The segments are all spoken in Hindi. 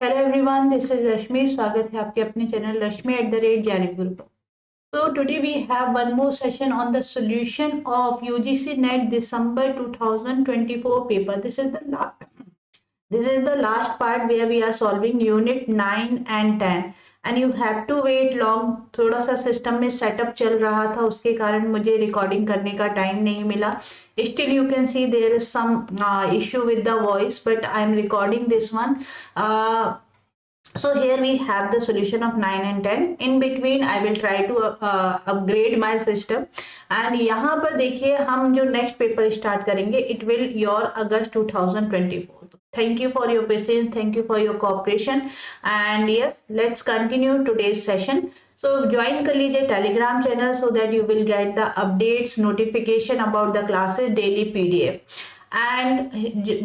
हेलो एवरीवन, दिस इज रश्मि। स्वागत है आपके अपने channel rashmi@janip group। So today we have one more session on the solution of UGC NET December 2024 paper. This is the last part where we are solving unit 9 and 10 and you have to wait long। थोड़ा सा सिस्टम में सेटअप चल रहा था, उसके कारण मुझे रिकॉर्डिंग करने का टाइम नहीं मिला। Still you can see there is some issue with the voice, but I am recording this one. So here we have the solution of 9 and 10. In between I will try to upgrade my system and यहाँ पर देखिए हम जो नेक्स्ट पेपर स्टार्ट करेंगे it will your August 2024. Thank you for your patience, thank you for your cooperation and yes, let's continue today's session. So join कर लीजिए Telegram channel so that you will get the updates, notification about the classes, daily PDF. And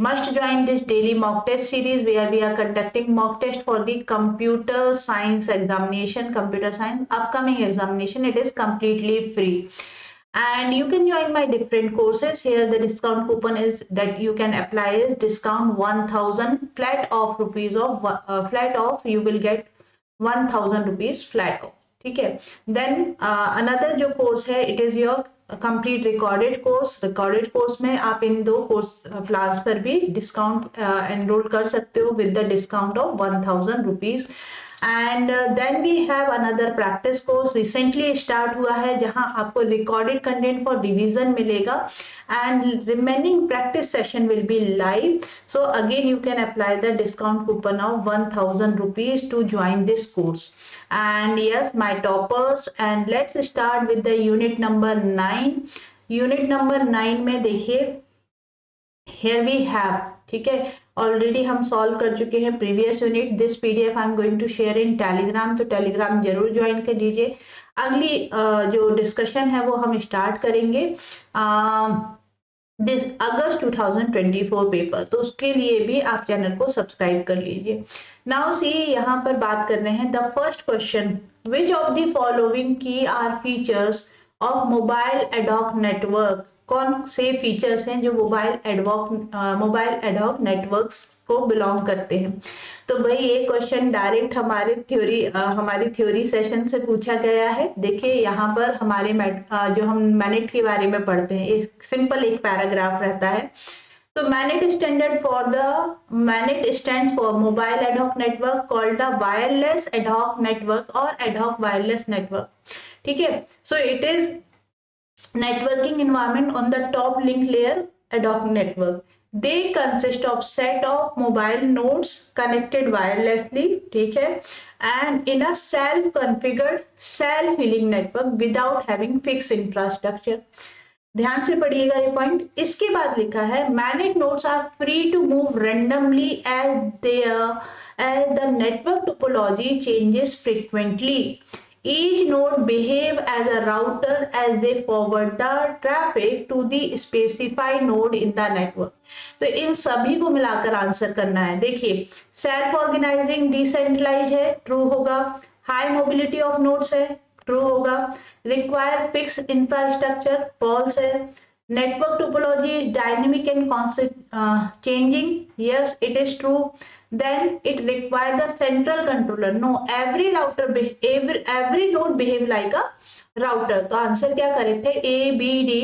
must join this daily mock test series where we are conducting mock test for the computer science examination, computer science upcoming examination. It is completely free and you can join my different courses. Here the discount coupon is that you can apply is discount 1000 flat off rupees of flat off, you will get 1000 rupees flat off, ठीक है। देन अनदर जो कोर्स है it is your complete recorded course में आप इन दो कोर्स क्लास पर भी डिस्काउंट एनरोल कर सकते हो with the discount of 1000 rupees. And then we have another practice course recently start हुआ है जहां आपको रिकॉर्डेड कंटेंट फॉर रिवीजन मिलेगा and remaining practice session will be live. So again you can apply the discount coupon of 1000 rupees to join this course. And yes, my toppers, and let's start with the unit number 9. unit number 9 में देखिए here we have, ठीक है, ऑलरेडी हम सॉल्व कर चुके हैं previous unit. This PDF I am going to share in Telegram, तो टेलीग्राम जरूर ज्वाइन कर लीजिए। अगली जो डिस्कशन है वो हम स्टार्ट करेंगे दिस अगस्त 2024 पेपर, तो उसके लिए भी आप चैनल को सब्सक्राइब कर लीजिए। नाउ सी यहाँ पर बात कर रहे हैं the first question, which of the following की are features of mobile ad hoc network. कौन से फीचर्स हैं जो मोबाइल एडॉक नेटवर्क्स को बिलोंग करते हैं। तो भाई ये क्वेश्चन डायरेक्ट हमारी थ्योरी सेशन से पूछा गया है। देखिए यहाँ पर हमारे जो हम मैनेट के बारे में पढ़ते हैं, एक सिंपल एक पैराग्राफ रहता है। तो MANET stands for mobile ad hoc network called the wireless ad hoc network और एडॉक वायरलेस नेटवर्क, ठीक है। सो it is networking environment on the top link layer ad hoc network. They consist of set of mobile nodes connected wirelessly, ठीक है, and in a self-configured self-healing network without having fixed infrastructure. ध्यान से पढ़िएगा ये पॉइंट। इसके बाद लिखा है MANET nodes are free to move randomly as the network topology changes frequently. Each node behave as a router as they forward the traffic to the specified node in the network. तो इन सभी को मिलाकर आंसर करना है। देखिए सेल्फ ऑर्गेनाइजिंग डिसेंट्रलाइज्ड है, ट्रू होगा। हाई मोबिलिटी ऑफ नोड्स है, ट्रू होगा। रिक्वायर फिक्स इंफ्रास्ट्रक्चर, फॉल्स है। Network topology is dynamic and constant changing, yes it is true. Then it requires the central controller. No, every node behave like a router. तो आंसर क्या करेक्ट है? A, B, D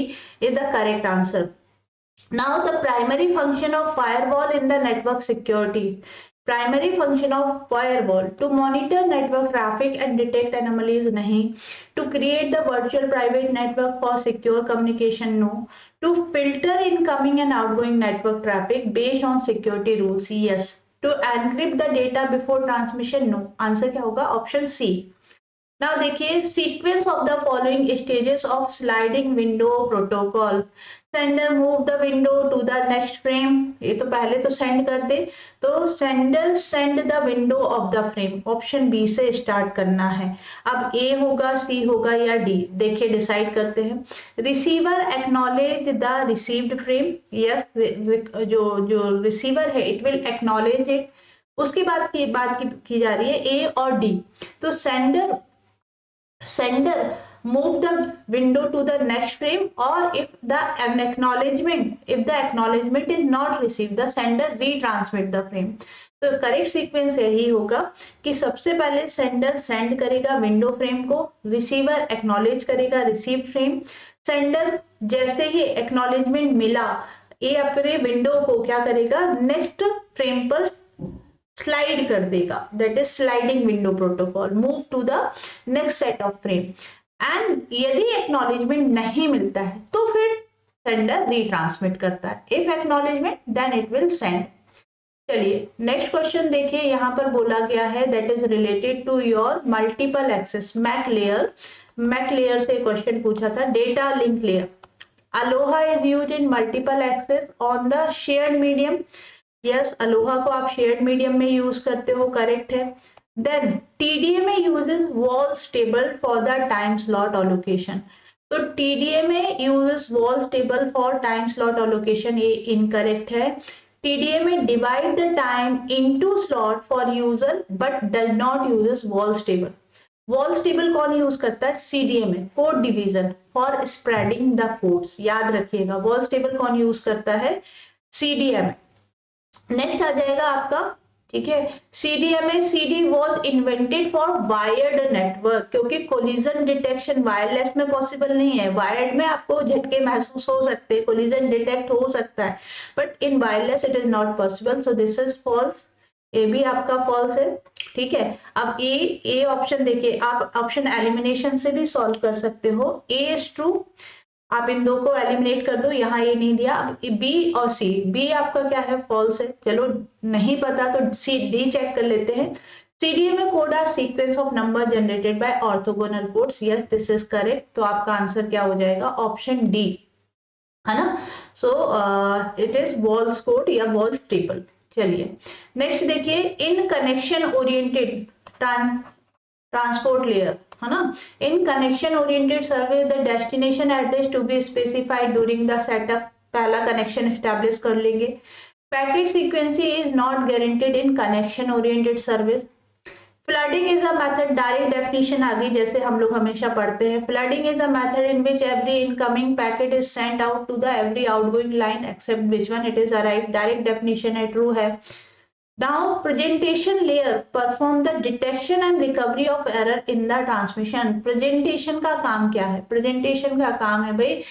is the correct answer. Now the primary function of firewall in the network security. Primary function of firewall to monitor network traffic and detect anomalies, नहीं. To create the virtual private network for secure communication, no. To filter incoming and outgoing network traffic based on security rules, yes. To encrypt the data before transmission, no. Answer क्या होगा? Option C. नाउ देखिए sequence of the following stages of sliding window protocol. Sender move the window to the next frame, ये तो पहले तो सेंड कर दे, तो sender send the window of the frame, option B से स्टार्ट करना है। अब ए होगा, सी होगा या डी, देखिए डिसाइड करते हैं। Receiver acknowledge the received frame, yes जो रिसीवर है इट विल एक्नॉलेज इट। उसके बाद की जा रही है ए और डी। तो sender move the window to the next frame, or if the acknowledgement is not received, the sender retransmit the frame. तो करेक्ट सीक्वेंस यही होगा कि सबसे पहले सेंडर सेंड करेगा विंडो फ्रेम को, रिसीवर एक्नॉलेज करेगा रिसीव फ्रेम। सेंडर जैसे ही एक्नॉलेजमेंट मिला, ये अपने विंडो को क्या करेगा, नेक्स्ट फ्रेम पर स्लाइड कर देगा, that is sliding window protocol, move to the next set of frame. And यदि एक्नॉलेजमेंट नहीं मिलता है तो फिर सेंडर रिट्रांसमिट करता है, if acknowledgement then it will send. चलिए नेक्स्ट क्वेश्चन देखिए, यहाँ पर बोला गया है that is related to your multiple access MAC layer. MAC layer से क्वेश्चन पूछा था, data link layer. ALOHA is used in multiple access on the shared medium. Yes, Aloha को आप शेयर्ड मीडियम में यूज करते हो, करेक्ट है। Then TDMA uses walls table for the time slot allocation. तो TDMA uses walls table for time slot allocation, ये इनकरेक्ट है। TDMA divide the time into slot for user but does not uses walls table. walls table कौन यूज करता है, CDMA, code division for spreading the codes. याद रखिएगा walls table कौन यूज करता है, CDMA। नेक्स्ट आ जाएगा आपका, ठीक है, CDMA। CD was invented for wired network, क्योंकि कोलिजन डिटेक्शन वायरलेस में पॉसिबल नहीं है। वायर्ड में आपको झटके महसूस हो सकते हैं, कोलिजन डिटेक्ट हो सकता है, but in wireless it is not possible, so this is false. A भी आपका फॉल्स है, ठीक है। अब ए ऑप्शन देखिए, आप ऑप्शन एलिमिनेशन से भी सॉल्व कर सकते हो। ए इज ट्रू, आप इन दो को एलिमिनेट कर दो, यहाँ ये नहीं दिया। अब बी और सी, बी आपका क्या है, फॉल्स है। चलो नहीं पता तो सी डी चेक कर लेते हैं। CDMA code are sequence of number generated by orthogonal codes. Yes, this is correct. तो आपका आंसर क्या हो जाएगा, ऑप्शन डी, है ना। So it is Walsh code या वॉल्स टेबल। चलिए नेक्स्ट देखिए, in connection oriented transport layer, है ना। In connection oriented service the destination address to be specified during the setup. पहला कनेक्शन एस्टेब्लिश कर लेंगे। Packet sequencing is not guaranteed in connection oriented service. Flooding is a method, direct definition आ गई जैसे हम लोग हमेशा पढ़ते हैं। Flooding is a method in which every incoming packet is sent out to the every outgoing line except which one it is arrive. Direct definition है, ट्रू है। Now presentation layer perform the detection and recovery of error in the transmission. Presentation का काम क्या है, presentation का काम है भाई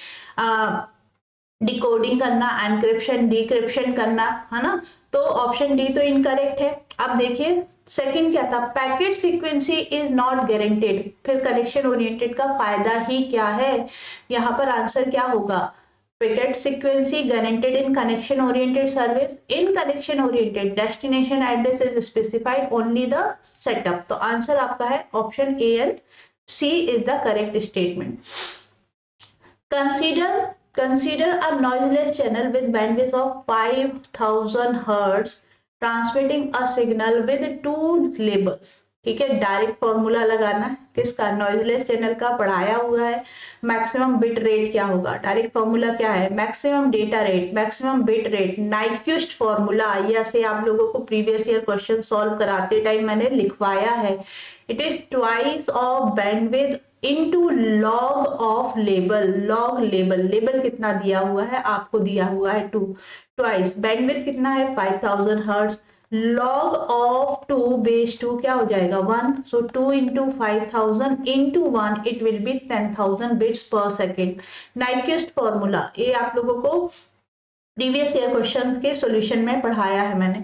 डिकोडिंग करना, एनक्रिप्शन डिक्रिप्शन करना, है ना। तो ऑप्शन डी तो इनकरेक्ट है। अब देखिए सेकंड क्या था, packet sequencing is not guaranteed. फिर कनेक्शन ओरिएंटेड का फायदा ही क्या है, यहाँ पर आंसर क्या होगा, packet sequencing guaranteed in connection oriented service. In connection oriented destination address is specified only the setup. तो आंसर आपका है option A and C is the correct statement. Consider a noiseless channel with bandwidth of 5000 Hz transmitting a signal with two labels. ठीक है, डायरेक्ट फॉर्मूला लगाना है किसका, नॉइजलेस चैनल का, पढ़ाया हुआ है। मैक्सिमम बिट रेट क्या होगा, डायरेक्ट फॉर्मूला क्या है, maximum data rate, maximum bit rate, Nyquist formula. ऐसे आप लोगों को प्रीवियस ईयर क्वेश्चन सॉल्व कराते टाइम मैंने लिखवाया है। It is twice of bandwidth into log of label. Log label, label कितना दिया हुआ है, आपको दिया हुआ है 2, ट्वाइस बैंडविड्थ कितना है 5000 हर्ट्ज, log of 2 base 2 क्या हो जाएगा 1, so 2 into 5000 into 1 it will be 10,000 bits per second। Nyquist formula ये आप लोगों को प्रीवियस ईयर क्वेश्चन के सॉल्यूशन में पढ़ाया है मैंने।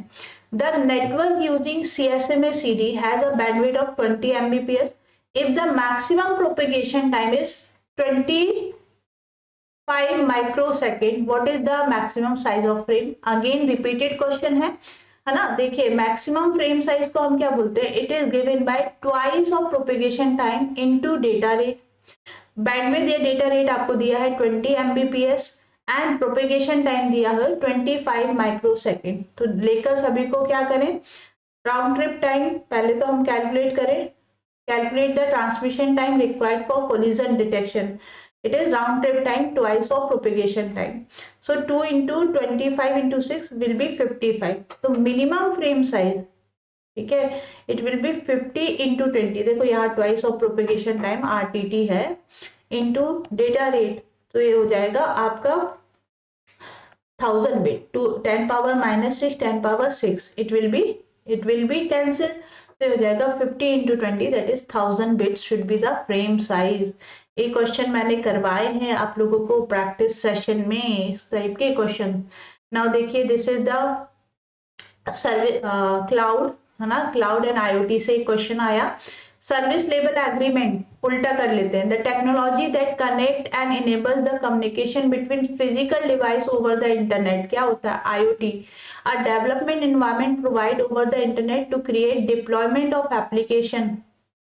The network using CSMA CD has a bandwidth of 20 Mbps if the maximum propagation time is 25 microsecond. What is the maximum size of frame? Again repeated question है ना। देखिए मैक्सिमम फ्रेम साइज को हम क्या बोलते हैं, it is given by twice of propagation time into data rate. Bandwidth या डेटा रेट आपको दिया है 20 Mbps एंड प्रोपेगेशन टाइम दिया है 25 माइक्रोसेकंड। तो लेकर सभी को क्या करें, राउंड ट्रिप टाइम पहले तो हम कैलकुलेट करें, calculate the transmission time required for collision detection. It is round trip time twice of propagation time. So 2 into 25 into 6 will be 55. तो minimum frame size ठीक है, इट विल बी 50 इंटू 20, देखो यहाँ twice of propagation time RTT है इंटू डेटा रेट, तो ये हो जाएगा आपका 1000 bit to 10 power -6 10 power 6, it will be cancel, तो हो जाएगा 50 into 20 that is 1000 bits should be the frame size. ये क्वेश्चन मैंने करवाए हैं आप लोगों को प्रैक्टिस सेशन में, इस टाइप के क्वेश्चन। नाउ देखिए this is the service cloud, है ना, क्लाउड एंड IoT से क्वेश्चन आया। सर्विस लेवल एग्रीमेंट उल्टा कर लेते हैं, the technology that connect and enable the communication between physical device over the internet, क्या होता है IoT, a development environment provide over the internet to create deployment of application,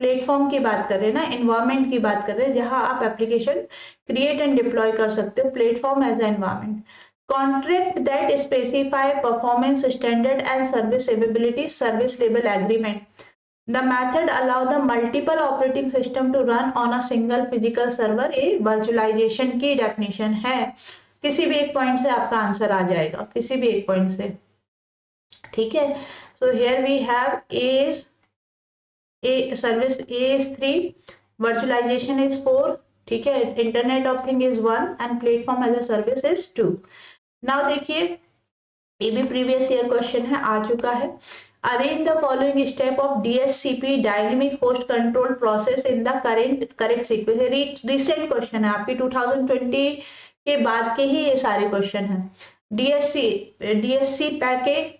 platform की बात कर रहे हैं ना, एनवायरनमेंट की बात कर रहे हैं जहां आप एप्लीकेशन क्रिएट एंड डिप्लॉय कर सकते हो, platform as environment. Contract that specify performance standard and service availability, service level agreement. The method allow the multiple operating system to run on a single physical server, ये virtualization की definition है। किसी भी एक पॉइंट से आपका आंसर आ जाएगा, किसी भी एक पॉइंट से, ठीक है। So here we have A service A is 3, virtualization is 4, ठीक है, internet of thing is 1 and platform as a service is 2। Now देखिए ये भी प्रीवियस ईयर क्वेश्चन है, आ चुका है। Arrange the following step of DHCP dynamic host control process in the correct sequence, recent question है आपकी 2020 के बाद के ही ये सारे क्वेश्चन हैं। DHC packet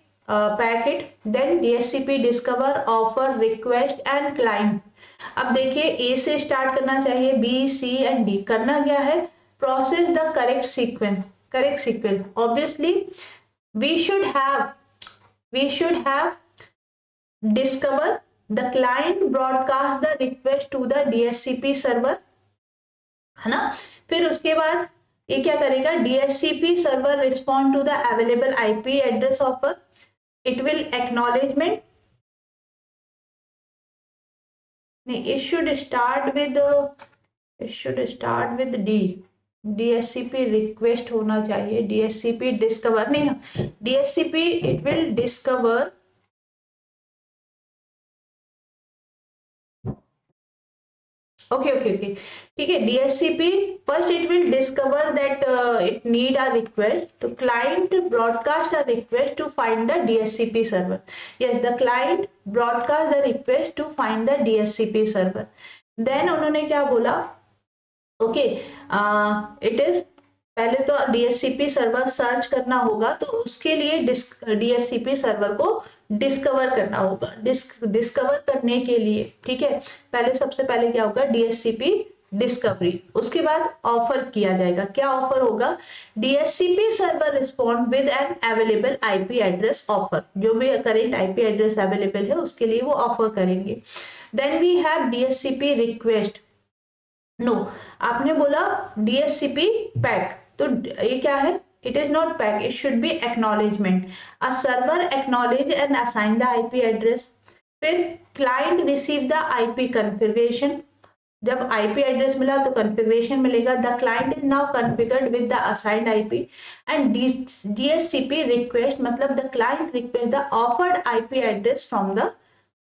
then DHCP discover offer request and client. अब देखिए A से स्टार्ट करना चाहिए, B C एंड D, करना क्या है, process the correct sequence, obviously we should have discover the client broadcast the request to the DHCP server, है ना। फिर उसके बाद ये क्या करेगा, DHCP server respond to the available IP address offer, it will acknowledgement, it should start with D, DHCP request होना चाहिए, DHCP डिस्कवर नहीं ना, DHCP it will discover, okay, ठीक है, DHCP first it will discover that it need a request, तो client broadcast a request to find the DHCP server, yes the client broadcast the request to find the DHCP server. देन उन्होंने क्या बोला, ओके इट इज, पहले तो DHCP सर्वर सर्च करना होगा, तो उसके लिए DHCP सर्वर को डिस्कवर करना होगा, डिस्कवर करने के लिए, ठीक है, पहले सबसे पहले क्या होगा, DHCP डिस्कवरी, उसके बाद ऑफर किया जाएगा, क्या ऑफर होगा, DHCP server respond with an available IP address offer, जो भी करेंट IP एड्रेस अवेलेबल है उसके लिए वो ऑफर करेंगे। Then we have DHCP request, no आपने बोला DHCP पैक, तो ये क्या है, it is not pack, it should be acknowledgement, a server acknowledge and assign the IP address. फिर client receive the IP configuration, जब IP एड्रेस मिला तो कॉन्फ़िगरेशन मिलेगा, the client is now configured with the assigned IP and DHCP request, मतलब the client request the offered IP address from the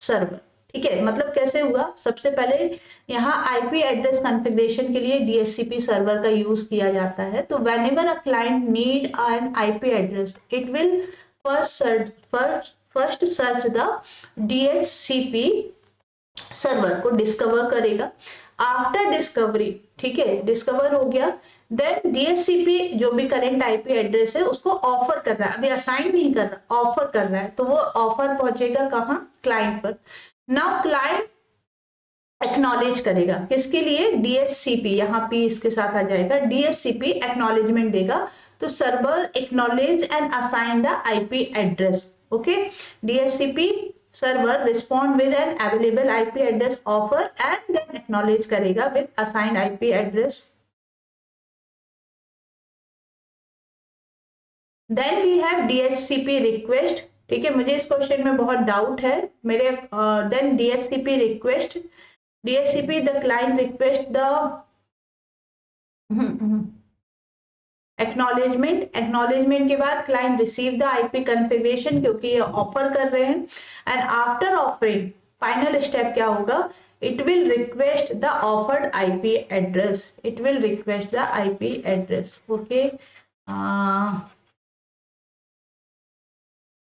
server, ठीक है, मतलब कैसे हुआ, सबसे पहले यहाँ IP एड्रेस कॉन्फ़िगरेशन के लिए DHCP सर्वर का यूज किया जाता है, तो whenever a client need an IP address it will first search the DHCP server को डिस्कवर करेगा, आफ्टर डिस्कवरी, ठीक है, डिस्कवर हो गया, देन DHCP जो भी करेंट IP एड्रेस है उसको ऑफर कर रहा है, अभी असाइन नहीं कर रहा, ऑफर कर रहा है, तो वो ऑफर पहुंचेगा कहाँ, क्लाइंट पर। नाउ क्लाइंट एक्नॉलेज करेगा, किसके लिए, DHCP, यहाँ P इसके साथ आ जाएगा, DHCP एक्नॉलेजमेंट देगा, तो server acknowledge and assign the IP address, okay, DHCP server respond with an available IP address offer and then acknowledge करेगा with assign IP address. Then we have DHCP request, ठीक है, मुझे इस क्वेश्चन में बहुत डाउट है मेरे, then DHCP request, DHCP the client request the acknowledgement के बाद client receive the IP configuration, क्योंकि ये ऑफर कर रहे हैं, and after offering final step क्या होगा, it will request the offered IP address. It will request the IP address. Okay.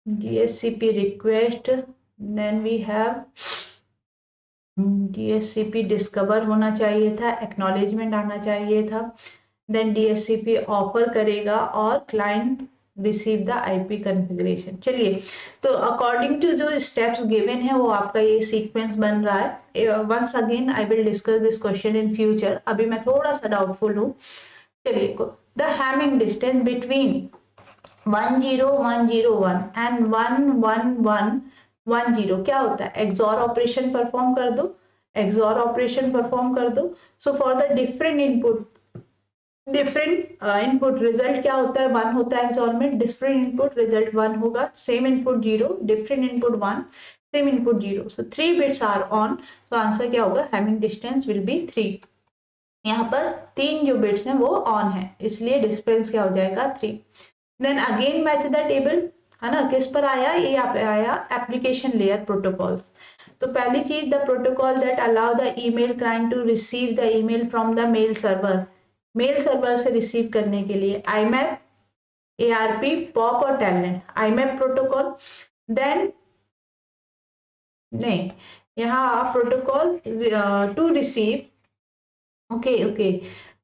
DHCP request. Then we have DHCP discover होना चाहिए था, acknowledgement आना चाहिए था. Then DHCP offer करेगा और client receive the IP configuration. चलिए, तो according to जो steps given है वो आपका ये sequence बन रहा है. Once again I will discuss this question in future. अभी मैं थोड़ा सा doubtful हूँ. चलिए, the Hamming distance between 10101 and 11110 क्या होता है, XOR ऑपरेशन परफॉर्म कर दो, XOR ऑपरेशन परफॉर्म कर दो. So for the different input result क्या होता है, 1 होता है XOR में, डिफरेंट इनपुट रिजल्ट 1 होगा, same input 0, different input 1, same input 0. So 3 bits are on. So answer क्या होगा, हैमिंग डिस्टेंस विल बी 3. यहाँ पर 3 जो बिट्स हैं वो ऑन है, इसलिए डिस्टेंस क्या हो जाएगा 3. Then again match the table, है ना, किस पर आया, ये यहाँ पे आया एप्लीकेशन लेयर प्रोटोकॉल्स. तो पहली चीज, the protocol that allow the email client to receive the email from the mail server. Mail server से रिसीव करने के लिए IMAP, ARP, POP और Telnet. IMAP protocol. देन नहीं, यहाँ protocol to receive, okay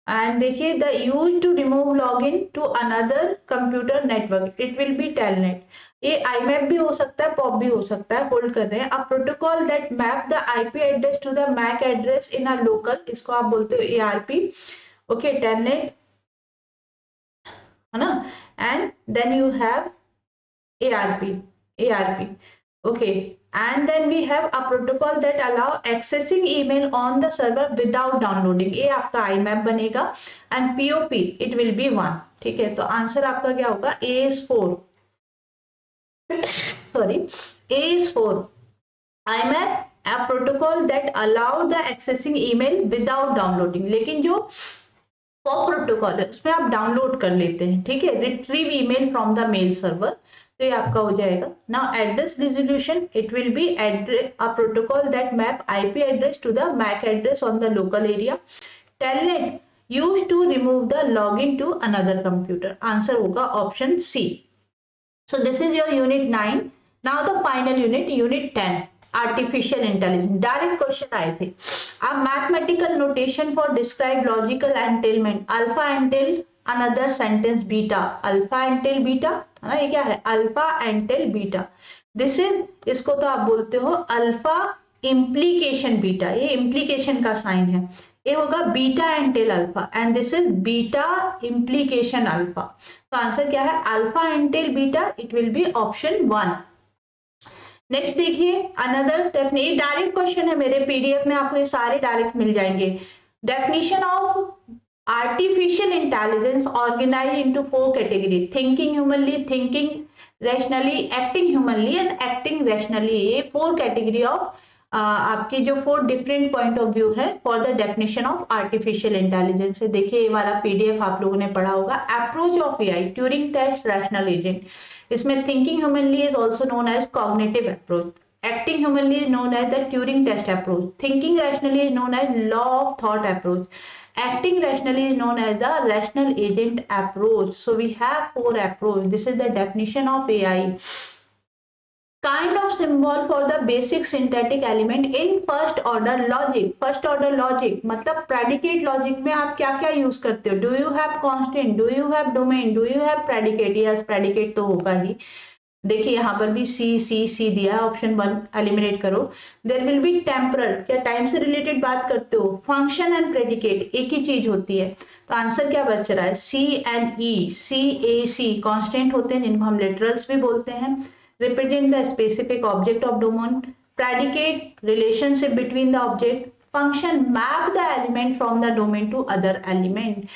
and देखिए, the use to remove login to another computer network, it will be Telnet. ये IMAP भी हो सकता है, POP भी हो सकता है, होल्ड कर रहे हैं. A protocol that map the IP address to the MAC address in a local, इसको आप बोलते हो ARP. ओके, टेलनेट, है ना. And then you have ARP. Okay, and then we have a protocol that allow accessing email on the server without downloading. ये आपका IMAP बनेगा. and POP it will be 1. ठीक है, तो आंसर आपका क्या होगा, A is 4. sorry, A is 4. IMAP, a protocol that allow the accessing email without downloading. लेकिन जो POP प्रोटोकॉल है उसमें आप डाउनलोड कर लेते हैं. ठीक है, retrieve email from the mail server, तो ये आपका हो जाएगा. Now address resolution, it will be a protocol that map IP address to the MAC address on the local area. Telnet used to remove the login to another computer. Answer होगा option C. So this is your unit 9. Now the final unit, unit 10, artificial intelligence. Direct question आए थे. अब mathematical notation for describe logical entailment, alpha entail another sentence beta. Alpha entail beta, है ना, ये क्या है, alpha entail beta. This is, इसको तो आप बोलते हो अल्फा इम्प्लीकेशन बीटा, ये इम्प्लीकेशन का साइन है. ये होगा beta entail alpha, and this is beta implication alpha. तो आंसर क्या है, alpha entail beta, it will be option 1. Next देखिए, अनदर डेफिनेशन, डायरेक्ट क्वेश्चन है मेरे PDF में, आपको ये सारे डायरेक्ट मिल जाएंगे. Definition of artificial intelligence organise into 4 category, thinking humanly, thinking rationally, acting humanly and acting rationally. ये 4 कैटेगरी ऑफ आपकी जो 4 डिफरेंट पॉइंट ऑफ व्यू है for the definition of artificial intelligence. देखिए, ये वाला PDF आप लोगों ने पढ़ा होगा. Approach of AI, Turing test, rational agent. इसमें thinking humanly is also known as cognitive approach, acting humanly is known as the Turing test approach, thinking rationally is known as law of thought approach, acting rationally is known as the rational agent approach. So we have 4 approach. This is the definition of AI. Kind of symbol for the basic syntactic element in first order logic. First order logic मतलब predicate logic में आप क्या क्या यूज करते हो. Do you have constant? Do you have domain? Do you have predicate? Yes, predicate तो होगा ही. देखिए यहाँ पर भी C दिया है, ऑप्शन 1 एलिमिनेट करो. देयर विल बी टेम्परल, क्या टाइम से रिलेटेड बात करते हो. फंक्शन एंड प्रेडिकेट एक ही चीज होती है, तो आंसर क्या बच रहा है, C and E. CAC constant होते हैं जिनको हम लिटरल्स भी बोलते हैं. Represent the specific object of domain. Predicate relationship between the object. Function map the element from the domain to other element.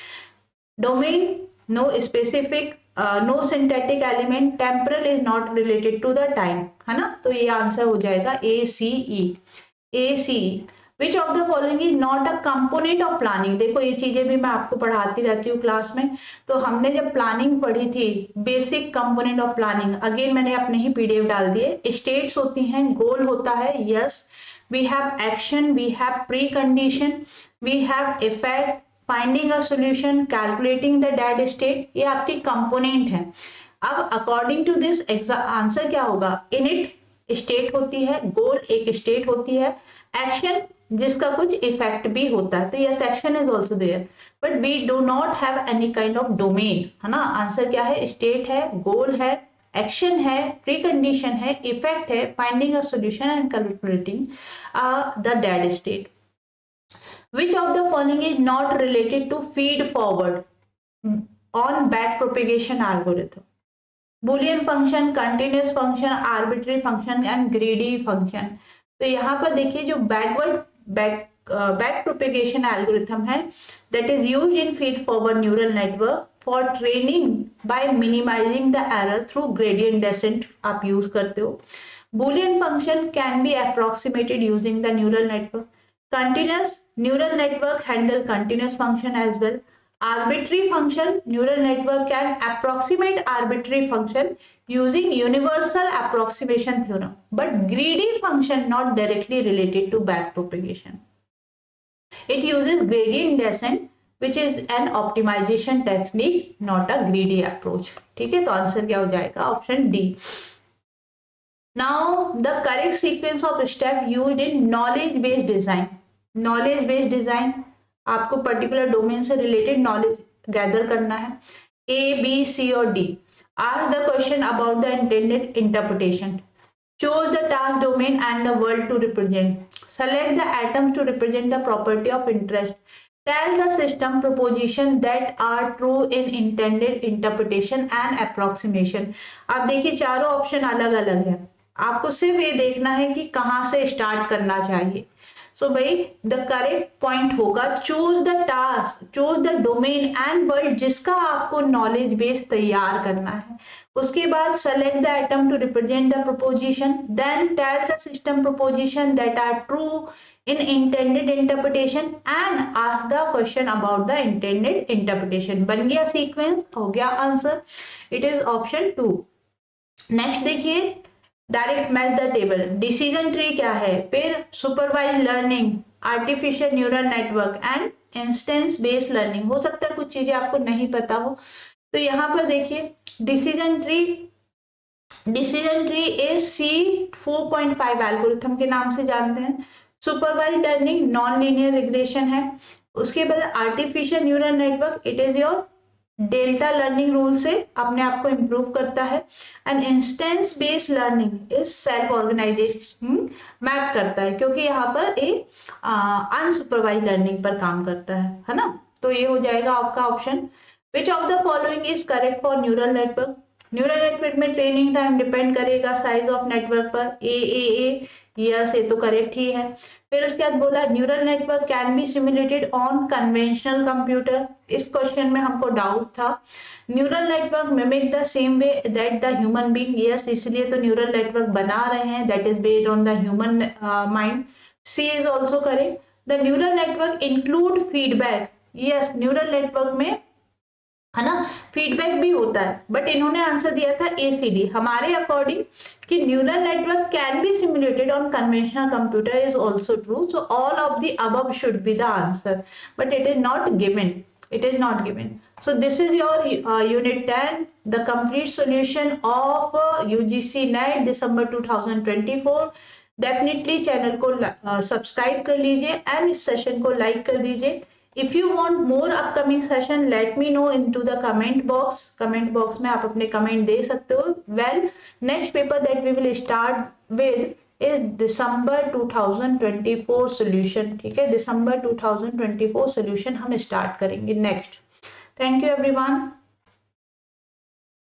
Domain no specific, no synthetic element. Temporal is not related to the time, है ना. तो ये आंसर हो जाएगा ACE. Which of the following is not a component of planning. देखो ये चीजें भी मैं आपको पढ़ाती रहती हूँ क्लास में, तो हमने जब प्लानिंग पढ़ी थी, basic component of planning, again मैंने अपने ही पीडीएफ डाल दिए। स्टेट्स होती हैं, गोल होता है, yes, we have action, we have precondition, we have effect, finding a solution, calculating the dead state, ये आपकी कंपोनेंट है। अब अकॉर्डिंग टू दिस आंसर क्या होगा, इन इट स्टेट होती है, गोल एक स्टेट होती है, एक्शन जिसका कुछ इफेक्ट भी होता है, तो yes action is also there, but we do not have any kind of domain, है ना। आंसर क्या है, स्टेट है, गोल है, एक्शन है, प्री कंडीशन है, इफेक्ट है, finding a solution and calculating the dead state. Which of the following is not related to feed forward on back propagation algorithm? Boolean function, continuous function, arbitrary function and greedy function। तो यहाँ पर देखिए जो बैक प्रोपेगेशन एल्गोरिथम है, that is used in feed forward neural network for training by minimising the error through gradient descent आप यूज करते हो। Boolean function can be approximated using the neural network. Continuous neural network handle continuous function as well. Arbitrary function, neural network can approximate arbitrary function using universal approximation theorem, but greedy function not directly related to backpropagation. It uses gradient descent, which is an optimization technique, not a greedy approach. ठीक है, तो आंसर क्या हो जाएगा, option D. Now the correct sequence of step used in knowledge based design. Knowledge based design आपको पर्टिकुलर डोमेन से रिलेटेड नॉलेज गैदर करना है, ए बी सी और D. Ask the question about the intended interpretation, choose the task domain and the world to represent, select the atoms to represent the property of interest, tell the system proposition that are true in intended interpretation and approximation। अब देखिए चारों ऑप्शन अलग अलग है, आपको सिर्फ ये देखना है कि कहाँ से स्टार्ट करना चाहिए। सो भाई द करेक्ट पॉइंट होगा choose the task, choose the domain and word जिसका आपको नॉलेज बेस तैयार करना है। उसके बाद select the item to represent the proposition, then tell the system proposition that are true in intended interpretation and ask the question about the intended interpretation। बन गया सीक्वेंस, हो गया answer, it is option 2। Next देखिए direct match the table, decision tree क्या है, फिर supervise learning, artificial neural network and instance based learning. हो सकता है कुछ चीजें आपको नहीं पता हो, तो यहाँ पर देखिए decision tree is C4.5 algorithm के नाम से जानते हैं। Supervise learning non linear regression है। उसके बाद artificial neural network, it is your delta learning rule से अपने आप को इम्प्रूव करता है। And instance based learning is self organisation map करता है, क्योंकि यहाँ पर एक अनसुपरवाइज लर्निंग पर काम करता है ना। तो ये हो जाएगा आपका option. Which of the following is correct for neural network? Neural network में ट्रेनिंग टाइम डिपेंड करेगा साइज ऑफ नेटवर्क पर, ए यस ये तो करेक्ट ही है। फिर उसके बाद बोला neural network can be simulated on conventional computer, इस क्वेश्चन में हमको डाउट था। Neural network mimic the same way that the human being, yes इसलिए तो न्यूरल नेटवर्क बना रहे हैं, that is based on the human mind, C is also correct. The neural network include feedback, yes neural network में है ना फीडबैक भी होता है, बट इन्होंने आंसर दिया था ACD। हमारे अकॉर्डिंग कि neural network can be simulated on conventional computer is also true, so all of the above should be the answer, but it is not given, it is not given। So this is your unit 10, the complete solution of UGC NET December 2024। Definitely channel को सब्सक्राइब कर लीजिए एंड इस सेशन को लाइक कर दीजिए। If you want more upcoming session, let me know into the comment box। comment box में आप अपने comment दे सकते हो। Well, next paper that we will start with is December 2024 solution। ठीक है, December 2024 solution हम start करेंगे next। Thank you everyone।